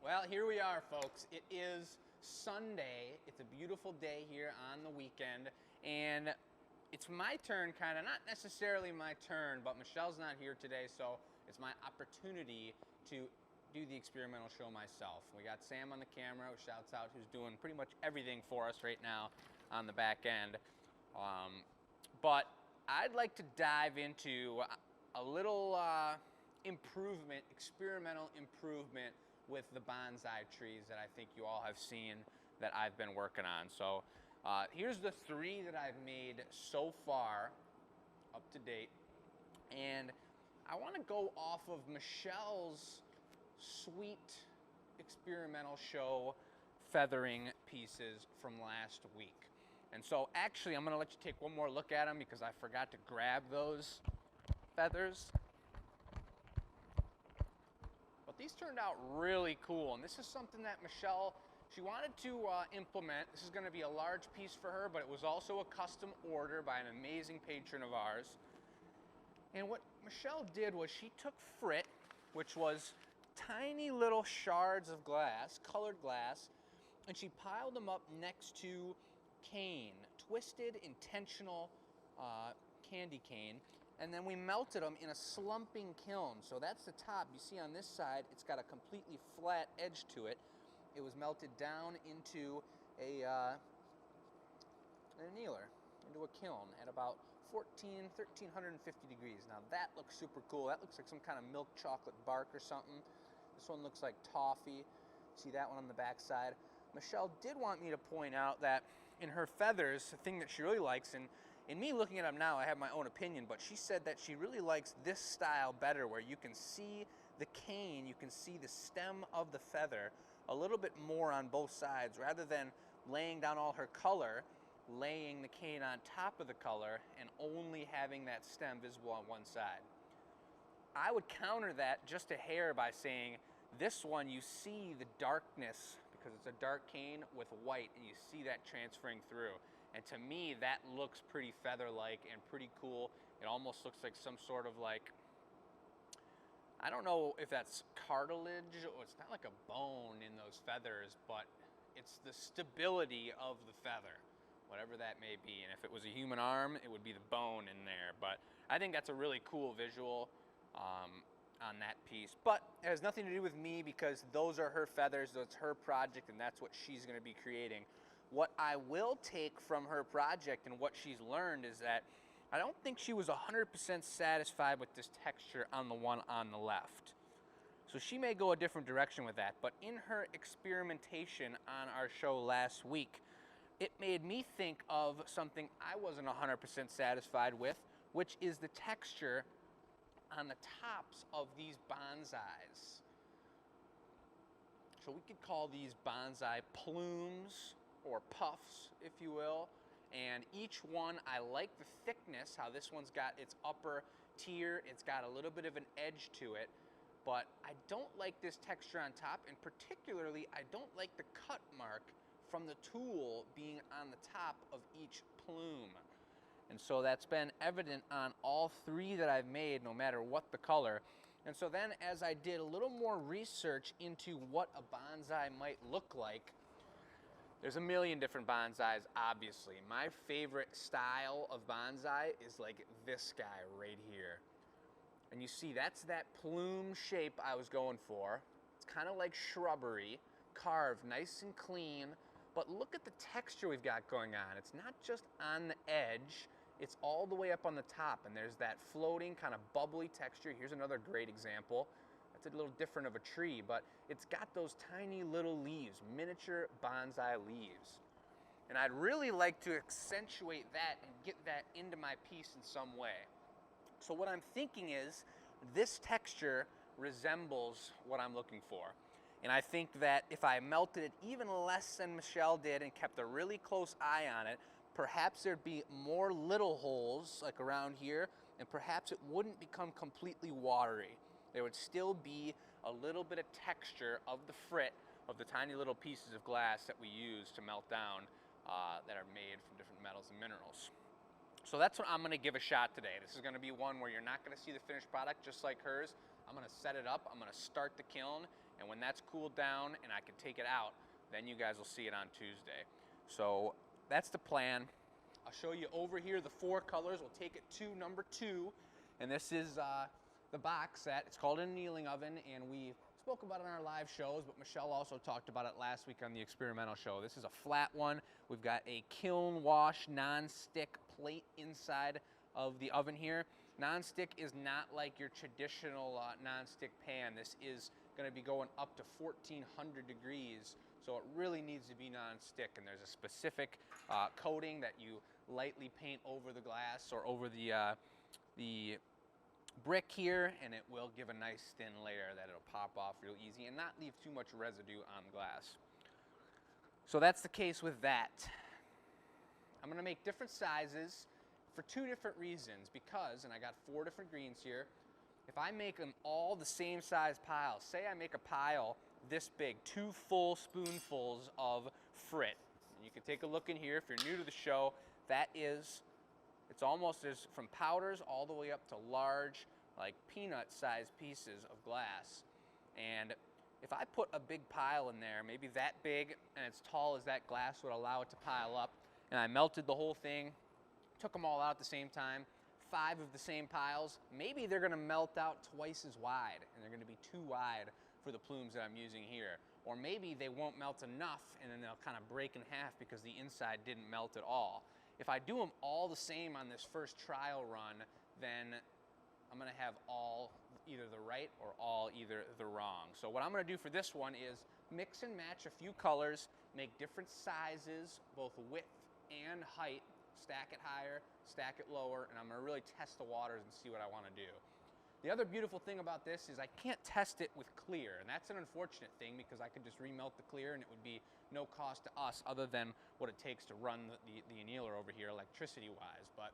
Well, here we are, folks. It is Sunday. It's a beautiful day here on the weekend, and it's my turn, kind of, not necessarily my turn, but Michelle's not here today, so it's my opportunity to do the experimental show myself. We got Sam on the camera, who shouts out, who's doing pretty much everything for us right now on the back end. But I'd like to dive into a little experimental improvement with the bonsai trees that I think you all have seen that I've been working on. So here's the 3 that I've made so far, up to date. And I want to go off of Michelle's sweet experimental show feathering pieces from last week. And so actually I'm going to let you take one more look at them because I forgot to grab those feathers. But these turned out really cool, and this is something that Michelle, she wanted to implement. This is going to be a large piece for her, but it was also a custom order by an amazing patron of ours. And what Michelle did was she took frit, which was tiny little shards of glass, colored glass, and she piled them up next to cane, twisted intentional candy cane, and then we melted them in a slumping kiln. So that's the top. You see on this side, it's got a completely flat edge to it. It was melted down into an annealer, into a kiln at about 1350 degrees. Now that looks super cool. That looks like some kind of milk chocolate bark or something. This one looks like toffee. See that one on the back side? Michelle did want me to point out that in her feathers, the thing that she really likes, and in me looking at them now, I have my own opinion, but she said that she really likes this style better, where you can see the cane, you can see the stem of the feather a little bit more on both sides, rather than laying down all her color, laying the cane on top of the color, and only having that stem visible on one side. I would counter that just a hair by saying this one, you see the darkness because it's a dark cane with white, and you see that transferring through. And to me, that looks pretty feather-like and pretty cool. It almost looks like some sort of like, I don't know if that's cartilage or it's not like a bone in those feathers, but it's the stability of the feather, whatever that may be. And if it was a human arm, it would be the bone in there. But I think that's a really cool visual on that piece. But it has nothing to do with me because those are her feathers, that's her project, and that's what she's going to be creating. What I will take from her project and what she's learned is that I don't think she was 100% satisfied with this texture on the one on the left. So she may go a different direction with that, but in her experimentation on our show last week, it made me think of something I wasn't 100% satisfied with, which is the texture on the tops of these bonsais. So we could call these bonsai plumes or puffs, if you will. And each one, I like the thickness, how this one's got its upper tier, it's got a little bit of an edge to it, but I don't like this texture on top, and particularly, I don't like the cut mark from the tool being on the top of each plume. And so that's been evident on all 3 that I've made, no matter what the color. And so then as I did a little more research into what a bonsai might look like, there's a million different bonsais, obviously. My favorite style of bonsai is like this guy right here. And you see, that's that plume shape I was going for. It's kind of like shrubbery, carved nice and clean, but look at the texture we've got going on. It's not just on the edge, it's all the way up on the top, and there's that floating kind of bubbly texture. Here's another great example. It's a little different of a tree, but it's got those tiny little leaves, miniature bonsai leaves. And I'd really like to accentuate that and get that into my piece in some way. So what I'm thinking is this texture resembles what I'm looking for. And I think that if I melted it even less than Michelle did and kept a really close eye on it, perhaps there'd be more little holes like around here, and perhaps it wouldn't become completely watery. There would still be a little bit of texture of the frit of the tiny little pieces of glass that we use to melt down that are made from different metals and minerals. So that's what I'm gonna give a shot today. This is gonna be one where you're not gonna see the finished product just like hers. I'm gonna set it up, I'm gonna start the kiln, And when that's cooled down and I can take it out, then you guys will see it on Tuesday. So that's the plan. I'll show you over here the 4 colors. We'll take it to number 2. And this is the box set. It's called an annealing oven, and we spoke about it in our live shows, but Michelle also talked about it last week on the experimental show. This is a flat one. We've got a kiln wash non-stick plate inside of the oven here. Non-stick is not like your traditional non-stick pan. This is going to be going up to 1400 degrees, so it really needs to be non-stick, and there's a specific coating that you lightly paint over the glass or over the brick here, and it will give a nice thin layer that it'll pop off real easy and not leave too much residue on the glass. So that's the case with that. I'm going to make different sizes for 2 different reasons, because, and I got 4 different greens here, if I make them all the same size piles, say I make a pile this big, 2 full spoonfuls of frit, and you can take a look in here if you're new to the show, that is, it's almost as from powders all the way up to large, like peanut-sized pieces of glass. And if I put a big pile in there, maybe that big and as tall as that glass would allow it to pile up, and I melted the whole thing, took them all out at the same time, 5 of the same piles, maybe they're gonna melt out twice as wide, and they're gonna be too wide for the plumes that I'm using here. Or maybe they won't melt enough, and then they'll kind of break in half because the inside didn't melt at all. If I do them all the same on this first trial run, then I'm gonna have all either the right or all either the wrong. So what I'm gonna do for this one is mix and match a few colors, make different sizes, both width and height, stack it higher, stack it lower, and I'm gonna really test the waters and see what I wanna do. The other beautiful thing about this is I can't test it with clear, and that's an unfortunate thing because I could just remelt the clear and it would be no cost to us other than what it takes to run the annealer over here electricity-wise. But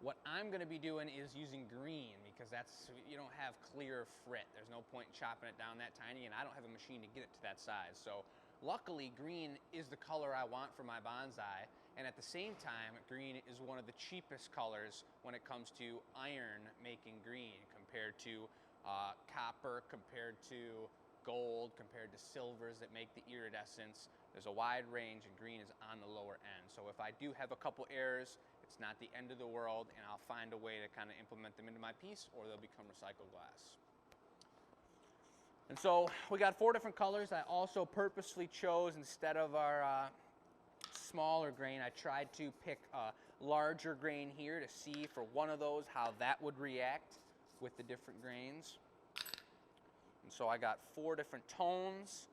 what I'm gonna be doing is using green because that's, you don't have clear frit. There's no point in chopping it down that tiny, and I don't have a machine to get it to that size. So luckily, green is the color I want for my bonsai, and at the same time, green is one of the cheapest colors when it comes to iron making green compared to copper, compared to gold, compared to silvers that make the iridescence. There's a wide range, and green is on the lower end. So if I do have a couple errors, it's not the end of the world, and I'll find a way to kind of implement them into my piece, or they'll become recycled glass. And so we got 4 different colors. I also purposely chose, instead of our smaller grain, I tried to pick a larger grain here to see for one of those how that would react with the different grains. And so I got 4 different tones,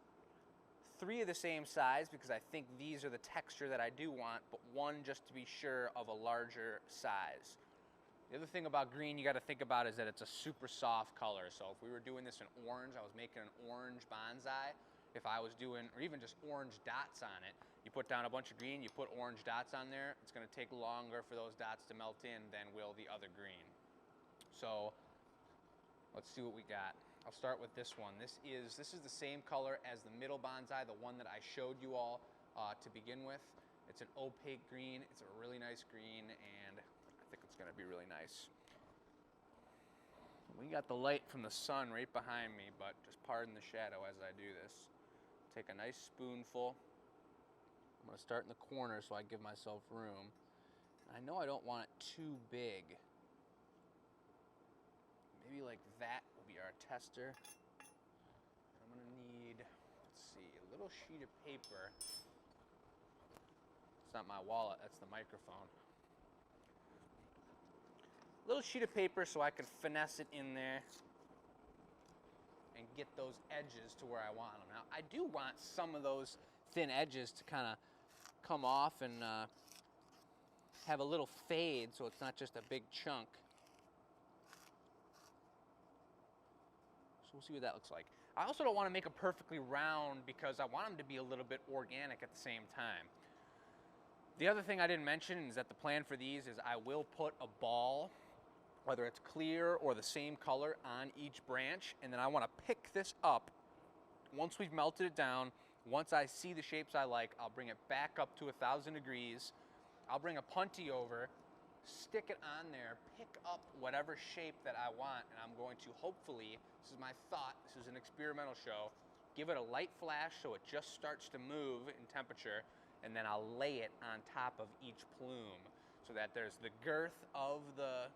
3 of the same size because I think these are the texture that I do want, but 1 just to be sure of a larger size. The other thing about green you got to think about is that it's a super soft color. So if we were doing this in orange, I was making an orange bonsai. If I was doing, or even just orange dots on it, you put down a bunch of green, you put orange dots on there, it's going to take longer for those dots to melt in than will the other green. So let's see what we got. I'll start with this one. This is the same color as the middle bonsai, the one that I showed you all to begin with. It's an opaque green. It's a really nice green, and I think it's going to be really nice. We got the light from the sun right behind me, but just pardon the shadow as I do this. Take a nice spoonful. I'm going to start in the corner so I give myself room. I know I don't want it too big. Maybe like that will be our tester. I'm going to need, let's see, a little sheet of paper. It's not my wallet, that's the microphone. A little sheet of paper so I can finesse it in there and get those edges to where I want them. Now, I do want some of those thin edges to kind of come off and have a little fade so it's not just a big chunk. So we'll see what that looks like. I also don't want to make them perfectly round because I want them to be a little bit organic at the same time. The other thing I didn't mention is that the plan for these is I will put a ball, whether it's clear or the same color, on each branch, and then I want to pick this up. Once we've melted it down, once I see the shapes I like, I'll bring it back up to 1,000 degrees. I'll bring a punty over, stick it on there, pick up whatever shape that I want, and I'm going to hopefully, this is my thought, this is an experimental show, give it a light flash so it just starts to move in temperature, and then I'll lay it on top of each plume so that there's the girth of the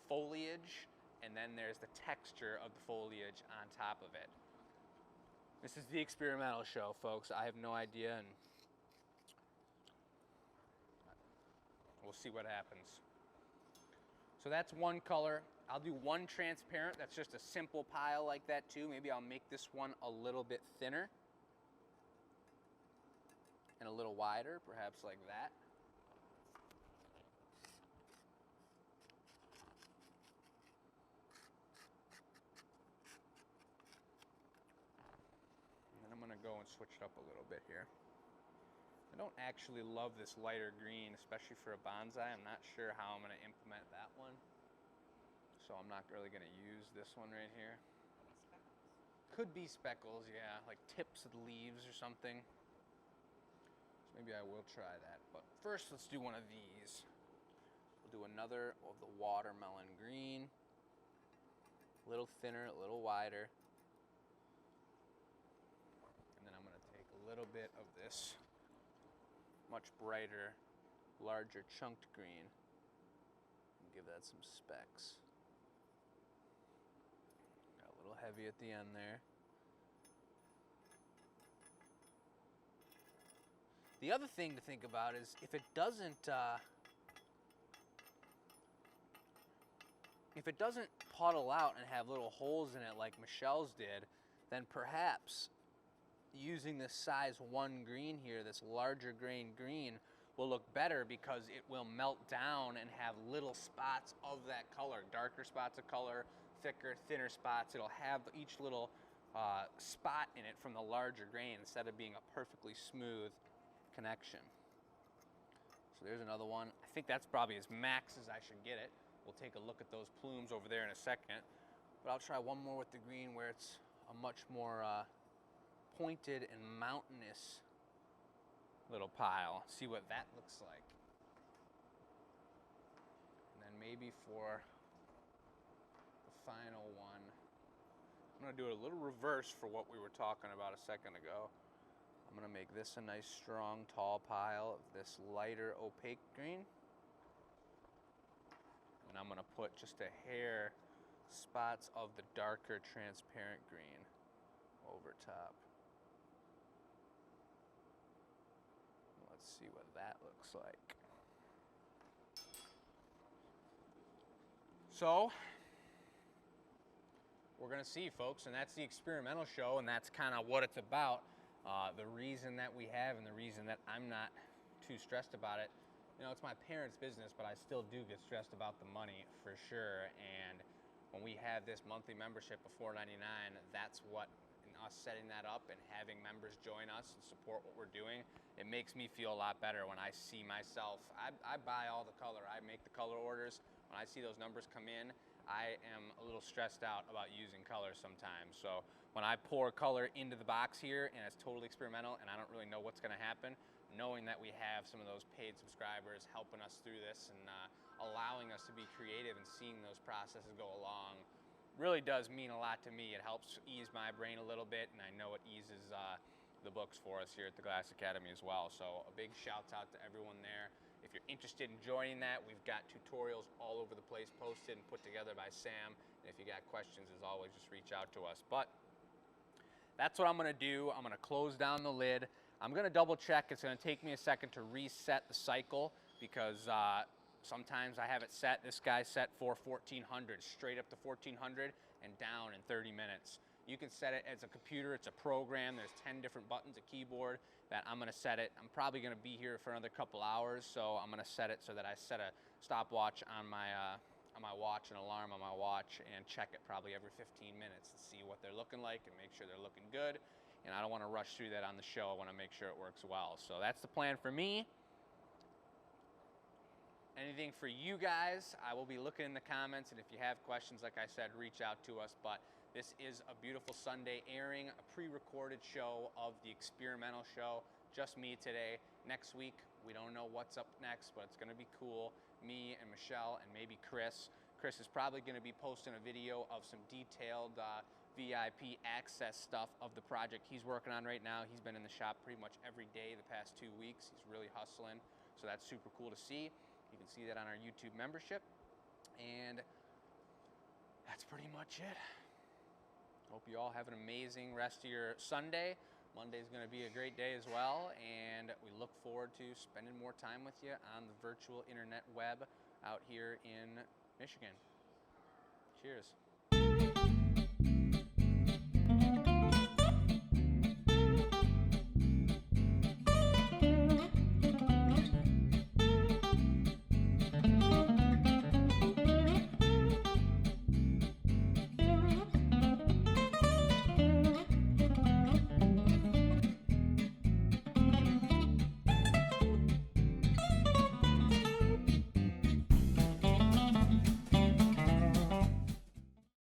foliage, and then there's the texture of the foliage on top of it. This is the experimental show, folks. I have no idea, and we'll see what happens. So that's one color. I'll do one transparent. That's just a simple pile like that too. Maybe I'll make this one a little bit thinner and a little wider, perhaps like that. And then I'm gonna go and switch it up a little bit here. I don't actually love this lighter green, especially for a bonsai. I'm not sure how I'm going to implement that one. So I'm not really going to use this one right here. Could be speckles, yeah, like tips of the leaves or something. So maybe I will try that. But first, let's do one of these. We'll do another of the watermelon green. A little thinner, a little wider. And then I'm going to take a little bit of this much brighter, larger chunked green, and give that some specks. Got a little heavy at the end there. The other thing to think about is if it doesn't puddle out and have little holes in it like Michelle's did, then perhaps using this size 1 green here, this larger grain green, will look better because it will melt down and have little spots of that color, darker spots of color, thicker, thinner spots. It'll have each little spot in it from the larger grain instead of being a perfectly smooth connection. So there's another one. I think that's probably as max as I should get it. We'll take a look at those plumes over there in a second. But I'll try one more with the green where it's a much more pointed and mountainous little pile. See what that looks like. And then maybe for the final one, I'm going to do it a little reverse for what we were talking about a second ago. I'm going to make this a nice strong tall pile of this lighter opaque green. And I'm going to put just a hair spots of the darker transparent green over top. Let's see what that looks like. So, we're gonna see, folks, and that's the experimental show, and that's kind of what it's about. The reason that we have and the reason that I'm not too stressed about it, you know, it's my parents' business, but I still do get stressed about the money for sure. And when we have this monthly membership of $4.99, that's what, us setting that up and having members join us and support what we're doing, it makes me feel a lot better when I see myself. I buy all the color. I make the color orders. When I see those numbers come in, I am a little stressed out about using color sometimes. So when I pour color into the box here and it's totally experimental and I don't really know what's going to happen, knowing that we have some of those paid subscribers helping us through this and allowing us to be creative and seeing those processes go along really does mean a lot to me. It helps ease my brain a little bit, and I know it eases the books for us here at the Glass Academy as well. So a big shout out to everyone there. If you're interested in joining that, we've got tutorials all over the place posted and put together by Sam. And if you got questions, as always, just reach out to us. But that's what I'm gonna do. I'm gonna close down the lid. I'm gonna double check. It's gonna take me a second to reset the cycle because sometimes I have it set, this guy's set for 1400, straight up to 1400 and down in 30 minutes. You can set it as a computer, it's a program, there's 10 different buttons, a keyboard that I'm gonna set it. I'm probably gonna be here for another couple hours, so I'm gonna set it so that I set a stopwatch on my watch, an alarm on my watch, and check it probably every 15 minutes to see what they're looking like and make sure they're looking good. And I don't wanna rush through that on the show, I wanna make sure it works well. So that's the plan for me. Anything for you guys, I will be looking in the comments, and if you have questions, like I said, reach out to us. But this is a beautiful Sunday airing, a pre-recorded show of the experimental show, just me today. Next week, We don't know what's up next, but it's gonna be cool. Me and Michelle and maybe Chris. Chris is probably gonna be posting a video of some detailed VIP access stuff of the project he's working on right now. He's been in the shop pretty much every day the past 2 weeks. He's really hustling, so that's super cool to see. You can see that on our YouTube membership, and that's pretty much it. Hope you all have an amazing rest of your Sunday. Monday's going to be a great day as well, and we look forward to spending more time with you on the virtual internet web out here in Michigan. Cheers.